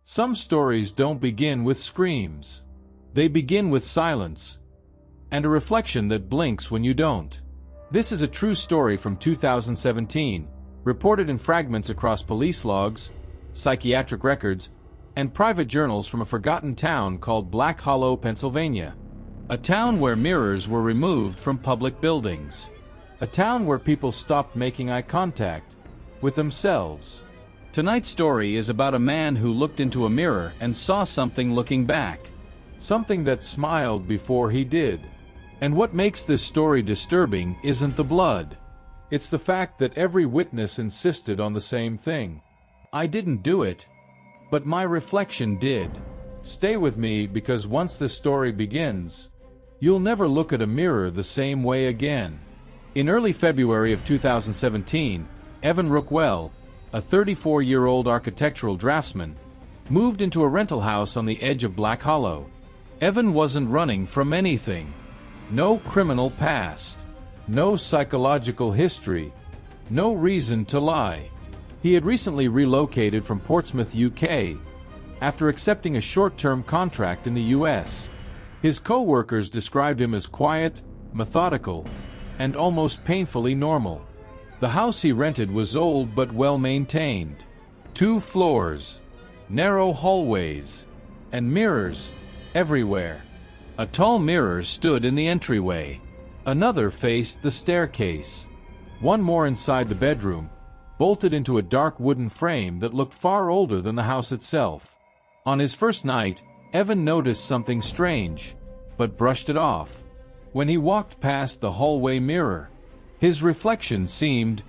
Some stories don't begin with screams. They begin with silence, and a reflection that blinks when you don't. This is a true story from 2017, reported in fragments across police logs, psychiatric records, and private journals from a forgotten town called Black Hollow, Pennsylvania. A town where mirrors were removed from public buildings. A town where people stopped making eye contact with themselves. Tonight's story is about a man who looked into a mirror and saw something looking back. Something that smiled before he did. And what makes this story disturbing isn't the blood. It's the fact that every witness insisted on the same thing. I didn't do it, but my reflection did. Stay with me, because once this story begins, you'll never look at a mirror the same way again. In early February of 2017, Evan Rookwell, a 34-year-old architectural draftsman, moved into a rental house on the edge of Black Hollow. Evan wasn't running from anything. No criminal past. No psychological history. No reason to lie. He had recently relocated from Portsmouth, UK, after accepting a short-term contract in the US. His co-workers described him as quiet, methodical, and almost painfully normal. The house he rented was old but well-maintained. 2 floors, narrow hallways, and mirrors everywhere. A tall mirror stood in the entryway. Another faced the staircase. One more inside the bedroom, bolted into a dark wooden frame that looked far older than the house itself. On his first night, Evan noticed something strange, but brushed it off. When he walked past the hallway mirror, his reflection seemed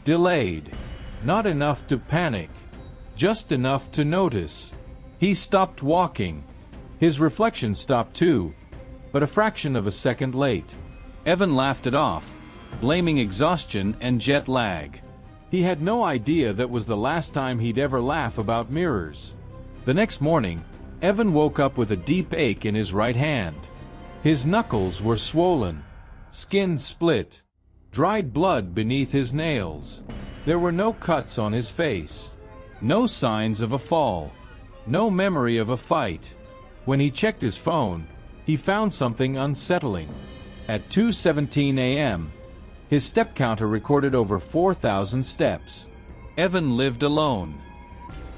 delayed. Not enough to panic, just enough to notice. He stopped walking. His reflection stopped too, but a fraction of a second late. Evan laughed it off, blaming exhaustion and jet lag. He had no idea that was the last time he'd ever laugh about mirrors. The next morning, Evan woke up with a deep ache in his right hand. His knuckles were swollen, skin split, dried blood beneath his nails. There were no cuts on his face, no signs of a fall, no memory of a fight. When he checked his phone, he found something unsettling. At 2:17 a.m., his step counter recorded over 4,000 steps. Evan lived alone.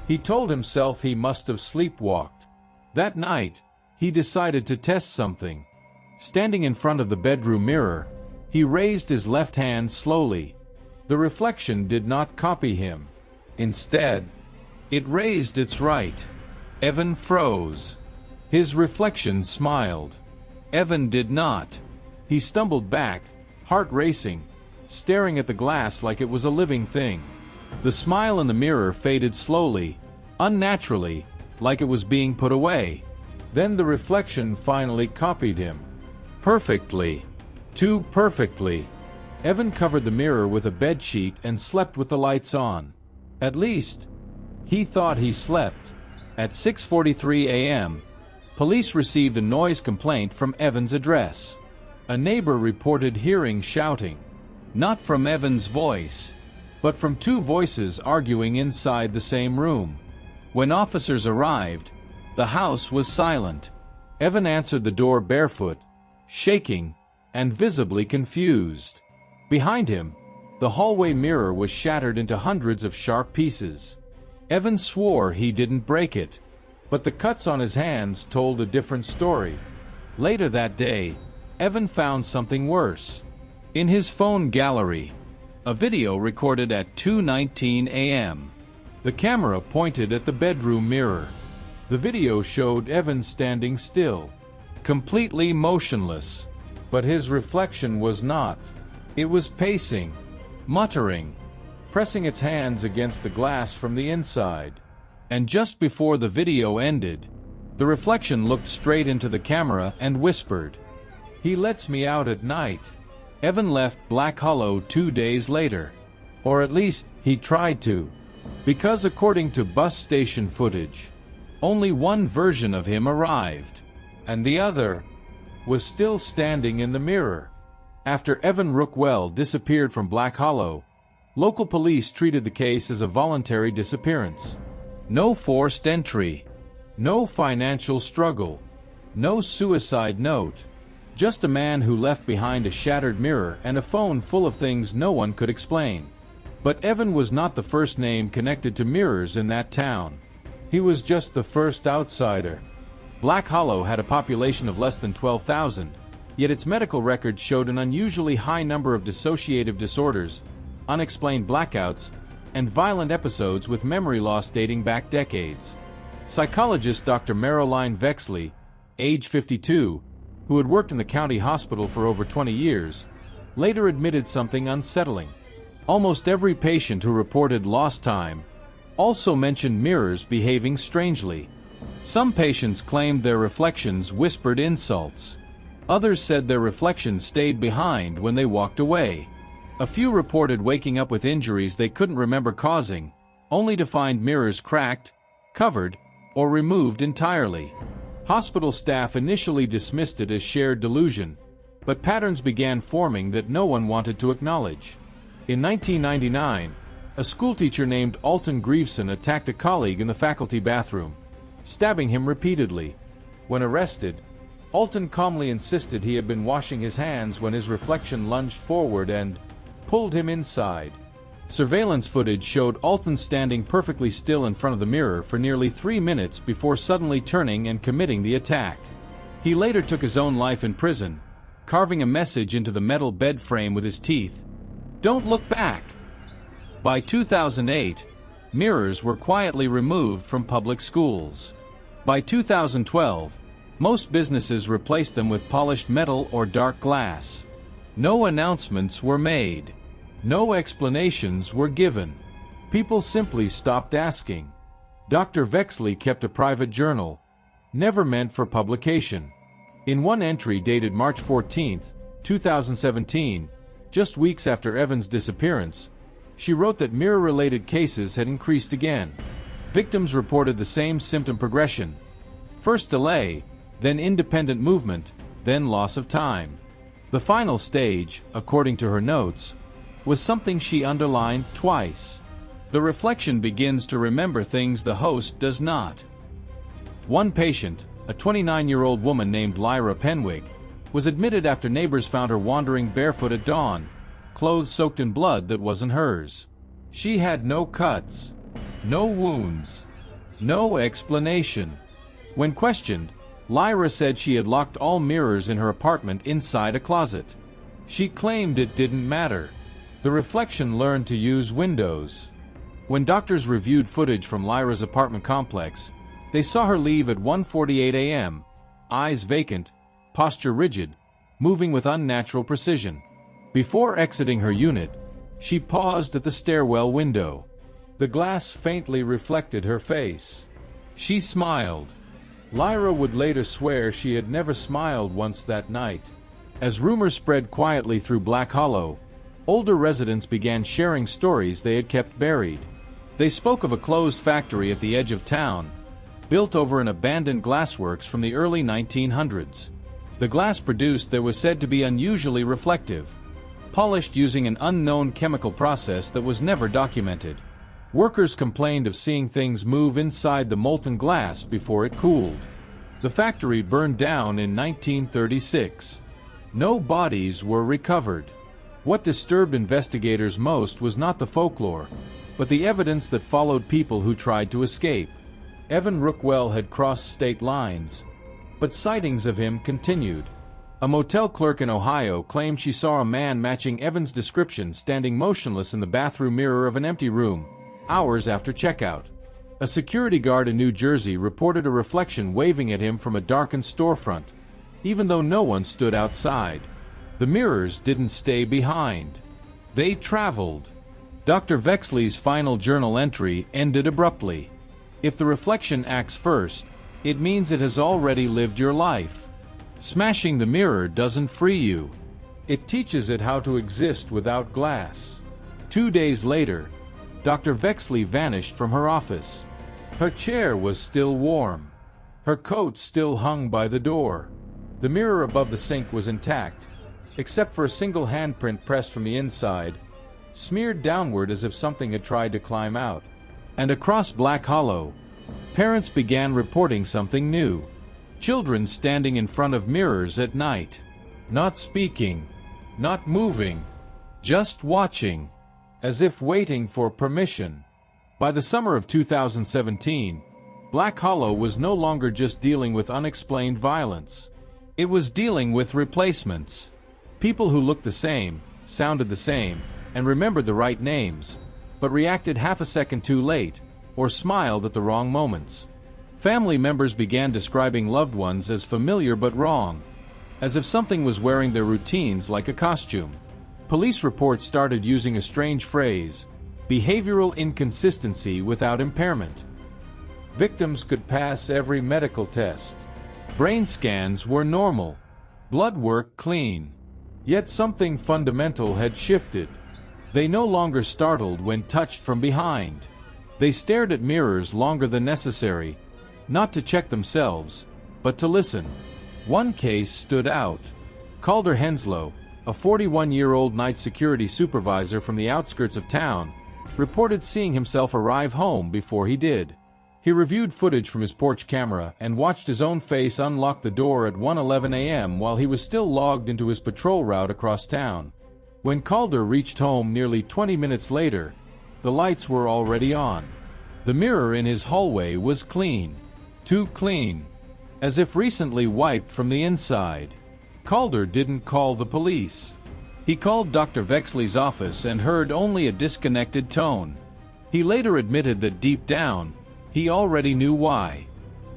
He told himself he must have sleepwalked. That night, he decided to test something. Standing in front of the bedroom mirror, he raised his left hand slowly. The reflection did not copy him. Instead, it raised its right. Evan froze. His reflection smiled. Evan did not. He stumbled back, heart racing, staring at the glass like it was a living thing. The smile in the mirror faded slowly, unnaturally, like it was being put away. Then the reflection finally copied him. Perfectly. Too perfectly. Evan covered the mirror with a bedsheet and slept with the lights on. At least, he thought he slept. At 6:43 a.m., police received a noise complaint from Evan's address. A neighbor reported hearing shouting. Not from Evan's voice, but from 2 voices arguing inside the same room. When officers arrived, the house was silent. Evan answered the door barefoot, shaking, and visibly confused. Behind him, the hallway mirror was shattered into hundreds of sharp pieces. Evan swore he didn't break it, but the cuts on his hands told a different story. Later that day, Evan found something worse. In his phone gallery, a video recorded at 2:19 a.m. The camera pointed at the bedroom mirror. The video showed Evan standing still, completely motionless. But his reflection was not. It was pacing, muttering, pressing its hands against the glass from the inside. And just before the video ended, the reflection looked straight into the camera and whispered, "He lets me out at night." Evan left Black Hollow 2 days later. Or at least, he tried to. Because according to bus station footage, only one version of him arrived, and the other was still standing in the mirror. After Evan Rookwell disappeared from Black Hollow, local police treated the case as a voluntary disappearance. No forced entry. No financial struggle. No suicide note. Just a man who left behind a shattered mirror and a phone full of things no one could explain. But Evan was not the first name connected to mirrors in that town. He was just the first outsider. Black Hollow had a population of less than 12,000, yet its medical records showed an unusually high number of dissociative disorders, unexplained blackouts, and violent episodes with memory loss dating back decades. Psychologist Dr. Marilyn Vexley, age 52, who had worked in the county hospital for over 20 years, later admitted something unsettling. Almost every patient who reported lost time also mentioned mirrors behaving strangely. Some patients claimed their reflections whispered insults. Others said their reflections stayed behind when they walked away. A few reported waking up with injuries they couldn't remember causing, only to find mirrors cracked, covered, or removed entirely. Hospital staff initially dismissed it as shared delusion, but patterns began forming that no one wanted to acknowledge. In 1999, a schoolteacher named Alton Grieveson attacked a colleague in the faculty bathroom, stabbing him repeatedly. When arrested, Alton calmly insisted he had been washing his hands when his reflection lunged forward and pulled him inside. Surveillance footage showed Alton standing perfectly still in front of the mirror for nearly 3 minutes before suddenly turning and committing the attack. He later took his own life in prison, carving a message into the metal bed frame with his teeth. "Don't look back." By 2008, mirrors were quietly removed from public schools. By 2012, most businesses replaced them with polished metal or dark glass. No announcements were made. No explanations were given. People simply stopped asking. Dr. Vexley kept a private journal, never meant for publication. In one entry dated March 14, 2017, just weeks after Evan's disappearance, she wrote that mirror-related cases had increased again. Victims reported the same symptom progression. First delay, then independent movement, then loss of time. The final stage, according to her notes, was something she underlined twice. The reflection begins to remember things the host does not. One patient, a 29-year-old woman named Lyra Penwig, was admitted after neighbors found her wandering barefoot at dawn, clothes soaked in blood that wasn't hers. She had no cuts, no wounds, no explanation. When questioned, Lyra said she had locked all mirrors in her apartment inside a closet. She claimed it didn't matter. The reflection learned to use windows. When doctors reviewed footage from Lyra's apartment complex, they saw her leave at 1:48 a.m., eyes vacant, posture rigid, moving with unnatural precision. Before exiting her unit, she paused at the stairwell window. The glass faintly reflected her face. She smiled. Lyra would later swear she had never smiled once that night. As rumors spread quietly through Black Hollow, older residents began sharing stories they had kept buried. They spoke of a closed factory at the edge of town, built over an abandoned glassworks from the early 1900s. The glass produced there was said to be unusually reflective, polished using an unknown chemical process that was never documented. Workers complained of seeing things move inside the molten glass before it cooled. The factory burned down in 1936. No bodies were recovered. What disturbed investigators most was not the folklore, but the evidence that followed people who tried to escape. Evan Rookwell had crossed state lines, but sightings of him continued. A motel clerk in Ohio claimed she saw a man matching Evan's description standing motionless in the bathroom mirror of an empty room, hours after checkout. A security guard in New Jersey reported a reflection waving at him from a darkened storefront, even though no one stood outside. The mirrors didn't stay behind. They traveled. Dr. Vexley's final journal entry ended abruptly. If the reflection acts first, it means it has already lived your life. Smashing the mirror doesn't free you. It teaches it how to exist without glass. 2 days later, Dr. Vexley vanished from her office. Her chair was still warm. Her coat still hung by the door. The mirror above the sink was intact, except for a single handprint pressed from the inside, smeared downward as if something had tried to climb out. And across Black Hollow, Parents began reporting something new. Children standing in front of mirrors at night. Not speaking. Not moving. Just watching. As if waiting for permission. By the summer of 2017, Black Hollow was no longer just dealing with unexplained violence. It was dealing with replacements. People who looked the same, sounded the same, and remembered the right names, but reacted half a second too late, or smiled at the wrong moments. Family members began describing loved ones as familiar but wrong, as if something was wearing their routines like a costume. Police reports started using a strange phrase, behavioral inconsistency without impairment. Victims could pass every medical test. Brain scans were normal. Blood work clean. Yet something fundamental had shifted. They no longer startled when touched from behind. They stared at mirrors longer than necessary, not to check themselves, but to listen. One case stood out. Calder Henslow, a 41-year-old night security supervisor from the outskirts of town, reported seeing himself arrive home before he did. He reviewed footage from his porch camera and watched his own face unlock the door at 1:11 a.m. while he was still logged into his patrol route across town. When Calder reached home nearly 20 minutes later, the lights were already on. The mirror in his hallway was clean. Too clean. As if recently wiped from the inside. Calder didn't call the police. He called Dr. Vexley's office and heard only a disconnected tone. He later admitted that deep down, he already knew why.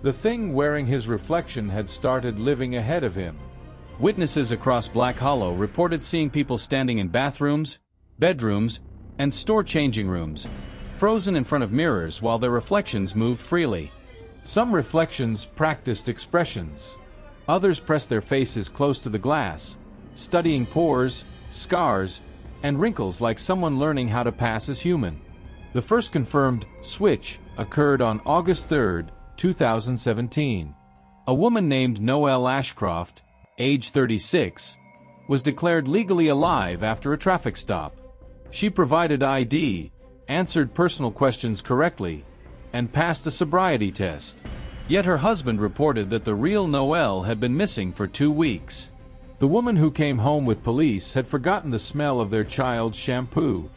The thing wearing his reflection had started living ahead of him. Witnesses across Black Hollow reported seeing people standing in bathrooms, bedrooms, and store changing rooms, frozen in front of mirrors while their reflections moved freely. Some reflections practiced expressions. Others pressed their faces close to the glass, studying pores, scars, and wrinkles like someone learning how to pass as human. The first confirmed switch occurred on August 3, 2017. A woman named Noelle Ashcroft, age 36, was declared legally alive after a traffic stop. She provided ID, answered personal questions correctly, and passed a sobriety test. Yet her husband reported that the real Noelle had been missing for 2 weeks. The woman who came home with police had forgotten the smell of their child's shampoo.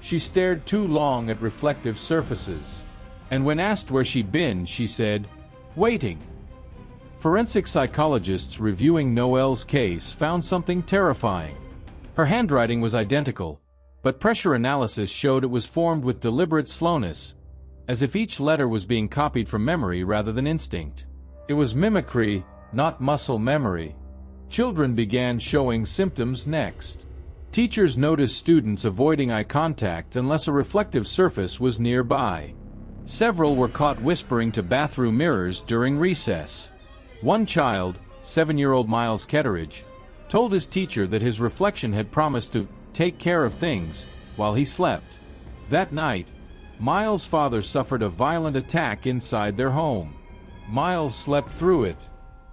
She stared too long at reflective surfaces. And when asked where she'd been, she said, "Waiting." Forensic psychologists reviewing Noelle's case found something terrifying. Her handwriting was identical, but pressure analysis showed it was formed with deliberate slowness, as if each letter was being copied from memory rather than instinct. It was mimicry, not muscle memory. Children began showing symptoms next. Teachers noticed students avoiding eye contact unless a reflective surface was nearby. Several were caught whispering to bathroom mirrors during recess. One child, 7-year-old Miles Ketteridge, told his teacher that his reflection had promised to take care of things while he slept. That night, Miles' father suffered a violent attack inside their home. Miles slept through it.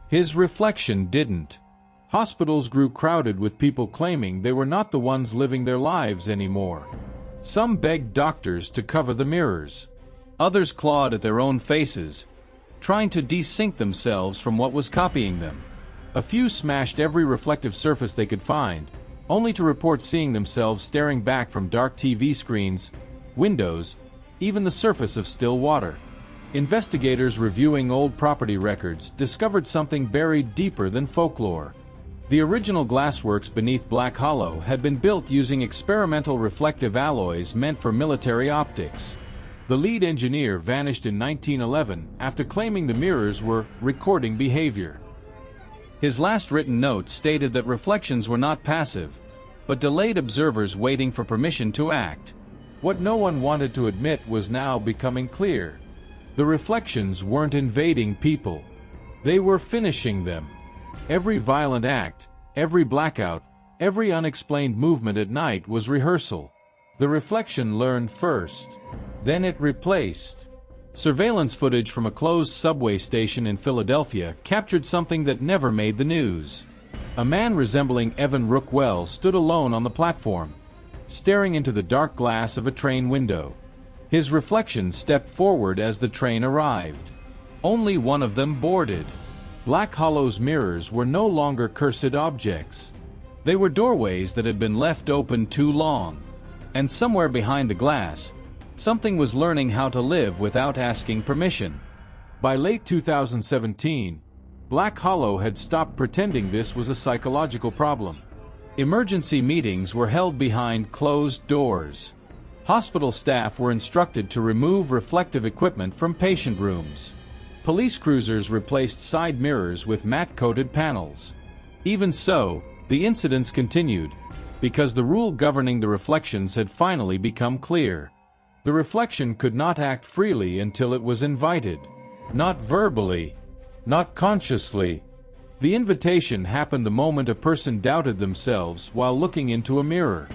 His reflection didn't. Hospitals grew crowded with people claiming they were not the ones living their lives anymore. Some begged doctors to cover the mirrors. Others clawed at their own faces, trying to desync themselves from what was copying them. A few smashed every reflective surface they could find, only to report seeing themselves staring back from dark TV screens, windows, even the surface of still water. Investigators reviewing old property records discovered something buried deeper than folklore. The original glassworks beneath Black Hollow had been built using experimental reflective alloys meant for military optics. The lead engineer vanished in 1911 after claiming the mirrors were recording behavior. His last written note stated that reflections were not passive, but delayed observers waiting for permission to act. What no one wanted to admit was now becoming clear. The reflections weren't invading people. They were finishing them. Every violent act, every blackout, every unexplained movement at night was rehearsal. The reflection learned first. Then it replaced. Surveillance footage from a closed subway station in Philadelphia captured something that never made the news. A man resembling Evan Rookwell stood alone on the platform, staring into the dark glass of a train window. His reflection stepped forward as the train arrived. Only one of them boarded. Black Hollow's mirrors were no longer cursed objects. They were doorways that had been left open too long. And somewhere behind the glass, something was learning how to live without asking permission. By late 2017, Black Hollow had stopped pretending this was a psychological problem. Emergency meetings were held behind closed doors. Hospital staff were instructed to remove reflective equipment from patient rooms. Police cruisers replaced side mirrors with matte-coated panels. Even so, the incidents continued, because the rule governing the reflections had finally become clear. The reflection could not act freely until it was invited. Not verbally, not consciously. The invitation happened the moment a person doubted themselves while looking into a mirror.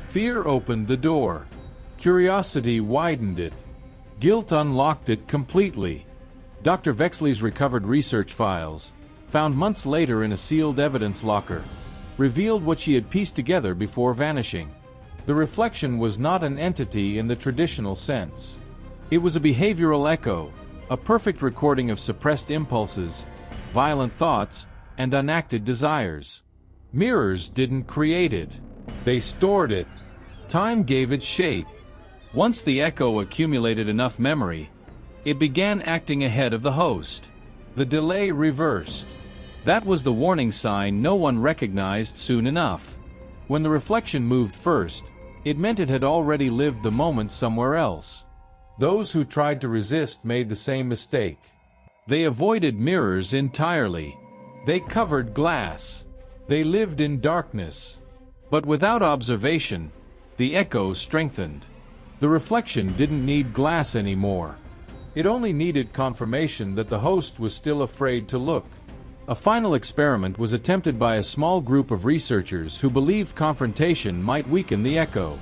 Fear opened the door. Curiosity widened it. Guilt unlocked it completely. Dr. Vexley's recovered research files, found months later in a sealed evidence locker, revealed what she had pieced together before vanishing. The reflection was not an entity in the traditional sense. It was a behavioral echo, a perfect recording of suppressed impulses, violent thoughts, and unacted desires. Mirrors didn't create it. They stored it. Time gave it shape. Once the echo accumulated enough memory, it began acting ahead of the host. The delay reversed. That was the warning sign no one recognized soon enough. When the reflection moved first, it meant it had already lived the moment somewhere else. Those who tried to resist made the same mistake. They avoided mirrors entirely. They covered glass. They lived in darkness. But without observation, the echo strengthened. The reflection didn't need glass anymore. It only needed confirmation that the host was still afraid to look. A final experiment was attempted by a small group of researchers who believed confrontation might weaken the echo.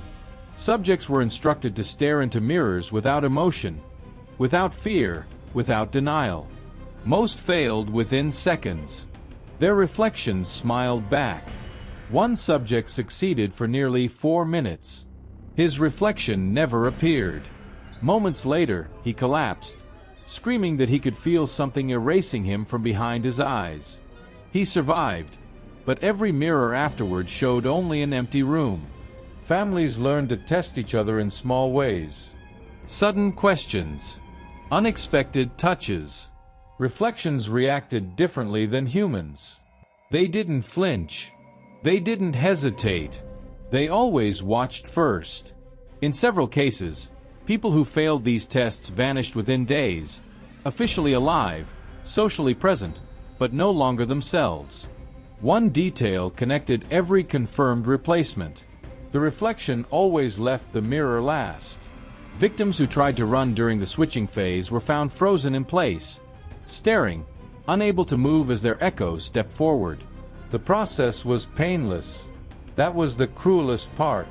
Subjects were instructed to stare into mirrors without emotion, without fear, without denial. Most failed within seconds. Their reflections smiled back. One subject succeeded for nearly 4 minutes. His reflection never appeared. Moments later, he collapsed, screaming that he could feel something erasing him from behind his eyes. He survived, but every mirror afterward showed only an empty room. Families learned to test each other in small ways. Sudden questions. Unexpected touches. Reflections reacted differently than humans. They didn't flinch. They didn't hesitate. They always watched first. In several cases, people who failed these tests vanished within days, officially alive, socially present, but no longer themselves. One detail connected every confirmed replacement. The reflection always left the mirror last. Victims who tried to run during the switching phase were found frozen in place, staring, unable to move as their echoes stepped forward. The process was painless. That was the cruelest part.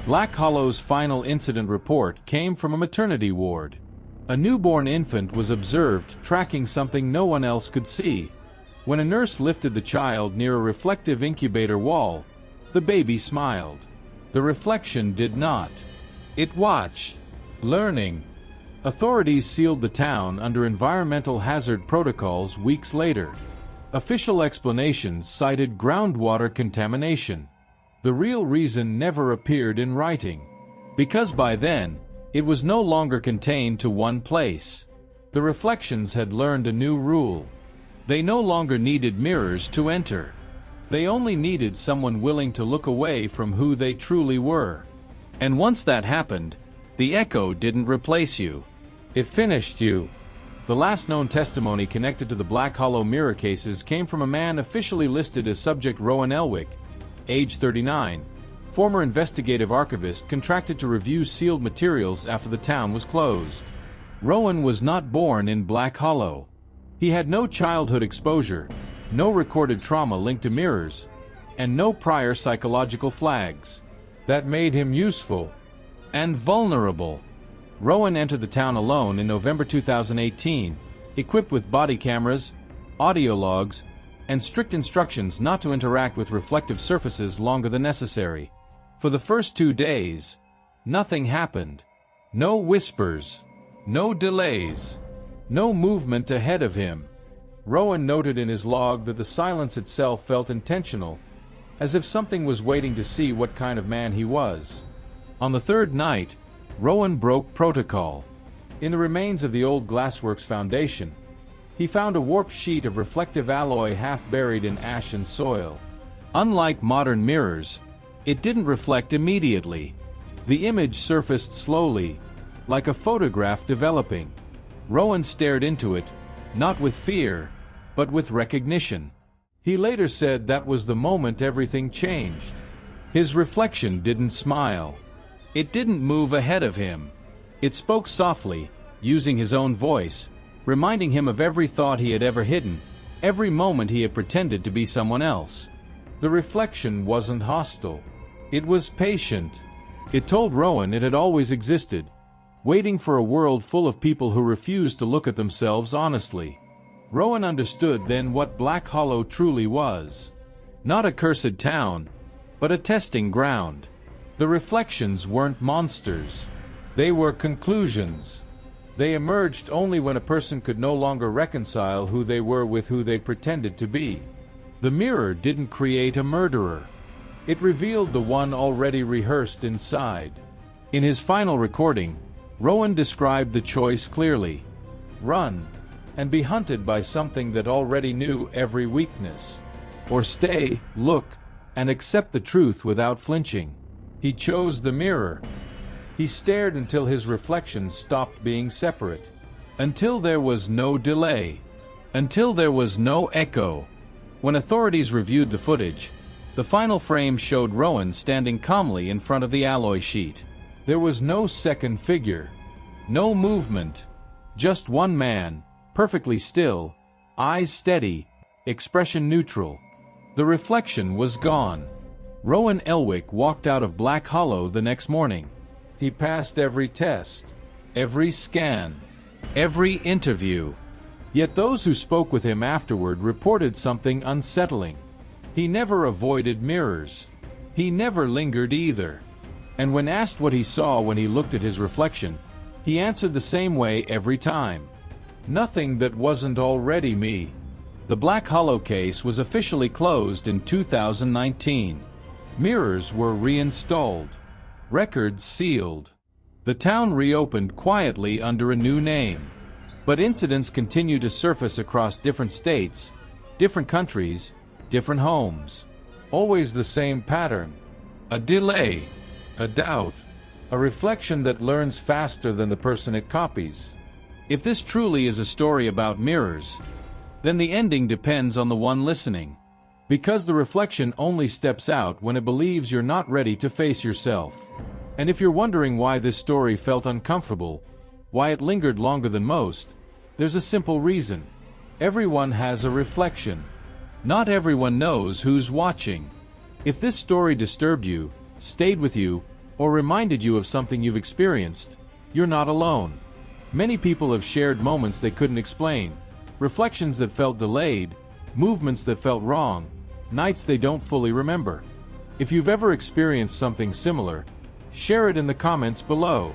Black Hollow's final incident report came from a maternity ward. A newborn infant was observed tracking something no one else could see. When a nurse lifted the child near a reflective incubator wall, the baby smiled. The reflection did not. It watched, learning. Authorities sealed the town under environmental hazard protocols weeks later. Official explanations cited groundwater contamination. The real reason never appeared in writing. Because by then, it was no longer contained to one place. The reflections had learned a new rule. They no longer needed mirrors to enter. They only needed someone willing to look away from who they truly were. And once that happened, the echo didn't replace you. It finished you. The last known testimony connected to the Black Hollow mirror cases came from a man officially listed as Subject Rowan Elwick, age 39, former investigative archivist contracted to review sealed materials after the town was closed. Rowan was not born in Black Hollow. He had no childhood exposure, no recorded trauma linked to mirrors, and no prior psychological flags. That made him useful and vulnerable. Rowan entered the town alone in November 2018, equipped with body cameras, audio logs, and strict instructions not to interact with reflective surfaces longer than necessary. For the first 2 days, nothing happened. No whispers. No delays. No movement ahead of him. Rowan noted in his log that the silence itself felt intentional, as if something was waiting to see what kind of man he was. On the third night, Rowan broke protocol. In the remains of the old glassworks foundation, he found a warped sheet of reflective alloy half buried in ash and soil. Unlike modern mirrors, it didn't reflect immediately. The image surfaced slowly, like a photograph developing. Rowan stared into it, not with fear, but with recognition. He later said that was the moment everything changed. His reflection didn't smile. It didn't move ahead of him. It spoke softly, using his own voice, reminding him of every thought he had ever hidden, every moment he had pretended to be someone else. The reflection wasn't hostile. It was patient. It told Rowan it had always existed, waiting for a world full of people who refused to look at themselves honestly. Rowan understood then what Black Hollow truly was. Not a cursed town, but a testing ground. The reflections weren't monsters. They were conclusions. They emerged only when a person could no longer reconcile who they were with who they pretended to be. The mirror didn't create a murderer. It revealed the one already rehearsed inside. In his final recording, Rowan described the choice clearly. Run, and be hunted by something that already knew every weakness. Or stay, look, and accept the truth without flinching. He chose the mirror. He stared until his reflection stopped being separate. Until there was no delay. Until there was no echo. When authorities reviewed the footage, the final frame showed Rowan standing calmly in front of the alloy sheet. There was no second figure. No movement. Just one man, perfectly still, eyes steady, expression neutral. The reflection was gone. Rowan Elwick walked out of Black Hollow the next morning. He passed every test, every scan, every interview. Yet those who spoke with him afterward reported something unsettling. He never avoided mirrors. He never lingered either. And when asked what he saw when he looked at his reflection, he answered the same way every time. Nothing that wasn't already me. The Black Hollow case was officially closed in 2019. Mirrors were reinstalled. Records sealed. The town reopened quietly under a new name. But incidents continue to surface across different states, different countries, different homes. Always the same pattern. A delay. A doubt. A reflection that learns faster than the person it copies. If this truly is a story about mirrors, then the ending depends on the one listening. Because the reflection only steps out when it believes you're not ready to face yourself. And if you're wondering why this story felt uncomfortable, why it lingered longer than most, there's a simple reason. Everyone has a reflection. Not everyone knows who's watching. If this story disturbed you, stayed with you, or reminded you of something you've experienced, you're not alone. Many people have shared moments they couldn't explain, reflections that felt delayed, movements that felt wrong, nights they don't fully remember. If you've ever experienced something similar, share it in the comments below.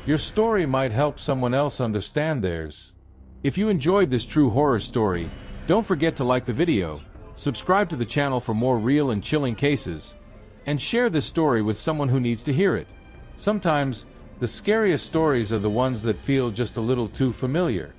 Your story might help someone else understand theirs. If you enjoyed this true horror story, don't forget to like the video, subscribe to the channel for more real and chilling cases, and share this story with someone who needs to hear it. Sometimes, the scariest stories are the ones that feel just a little too familiar.